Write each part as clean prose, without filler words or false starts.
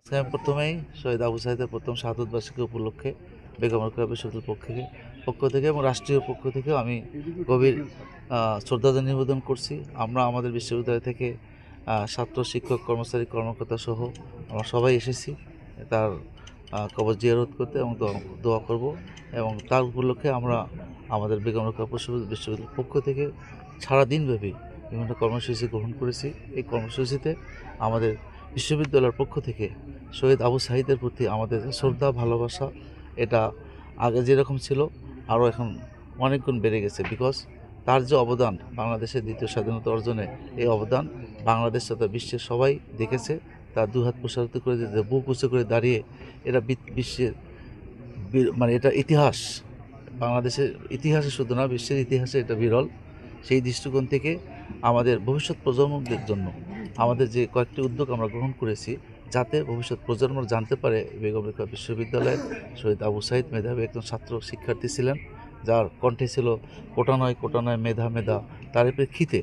আমি প্রথমেই শহীদ আবু সাঈদের প্রথম শাহাদত বার্ষিকী উপলক্ষে বেগম রোকেয়া বিশ্ববিদ্যালয়ের পক্ষ থেকে এবং রাষ্ট্রীয় পক্ষ থেকেও আমি গভীর শ্রদ্ধাঞ্জলি নিবেদন করছি। আমরা আমাদের বিশ্ববিদ্যালয় থেকে ছাত্র, শিক্ষক, কর্মচারী, কর্মকর্তা সহ আমরা সবাই এসেছি তার কবর জিয়ারত করতে এবং দোয়া করব। এবং তার উপলক্ষে আমরা আমাদের বেগম রোকেয়া বিশ্ববিদ্যালয়ের পক্ষ থেকে সারাদিনব্যাপী বিভিন্ন কর্মসূচি গ্রহণ করেছি। এই কর্মসূচিতে আমাদের বিশ্ববিদ্যালয়ের পক্ষ থেকে শহীদ আবু সাঈদের প্রতি আমাদের শ্রদ্ধা, ভালোবাসা এটা আগে যেরকম ছিল আরও এখন অনেক গুণ বেড়ে গেছে। বিকজ তার যে অবদান বাংলাদেশের দ্বিতীয় স্বাধীনতা অর্জনে, এই অবদান বাংলাদেশ তথা বিশ্বের সবাই দেখেছে। তার দুহাত প্রসারিত করে যে বুক উঁচু করে দাঁড়িয়ে এটা বিশ্বের মানে এটা ইতিহাস, বাংলাদেশের ইতিহাসে শুধু না বিশ্বের ইতিহাসে এটা বিরল। সেই দৃষ্টিকোণ থেকে আমাদের ভবিষ্যৎ প্রজন্মদের জন্য আমাদের যে কয়েকটি উদ্যোগ আমরা গ্রহণ করেছি, যাতে ভবিষ্যৎ প্রজন্ম জানতে পারে বেগম রোকেয়া বিশ্ববিদ্যালয়ের শহীদ আবু সাঈদ মেধাবী একজন ছাত্র শিক্ষার্থী ছিলেন, যার কণ্ঠে ছিল কোটা নয় কোটা নয় মেধা মেধা। তার প্রেক্ষিতে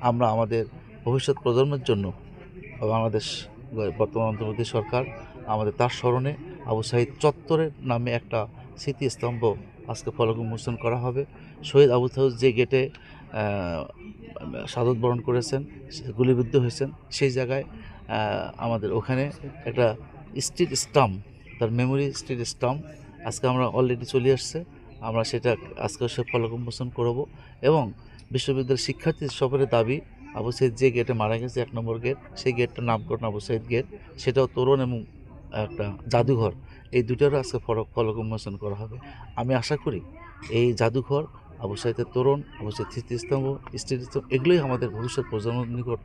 আমরা আমাদের ভবিষ্যৎ প্রজন্মের জন্য বাংলাদেশ বর্তমান অন্তর্বর্তী সরকার আমাদের তার স্মরণে আবু সাঈদ চত্বরের নামে একটা স্মৃতিস্তম্ভ আজকে ফলক উন্মোচন করা হবে। শহীদ আবু সাঈদ যে গেটে শাহাদত বরণ করেছেন, গুলিবিদ্ধ হয়েছেন, সেই জায়গায় আমাদের ওখানে একটা স্ট্রিট স্টাম্প, তার মেমোরি স্ট্রিট স্টাম্প আজকে আমরা অলরেডি চলে আসছে। আমরা সেটা আজকে সে ফলক উন্মোচন করব। এবং বিশ্ববিদ্যালয়ের শিক্ষার্থী সকলের দাবি আবু সাঈদ যে গেটে মারা গেছে 1 নম্বর গেট, সেই গেটটার নামকরণ আবু সাঈদ গেট, সেটাও তোরণ এবং একটা জাদুঘর, এই দুটারও আজকে ফলক উন্মোচন করা হবে। আমি আশা করি এই জাদুঘর, আবু সাঈদের তোরণ, আবু সাঈদ স্মৃতিস্তম্ভ, স্মৃতিস্তম্ভ এগুলোই আমাদের ভবিষ্যৎ প্রজন্মের নিকট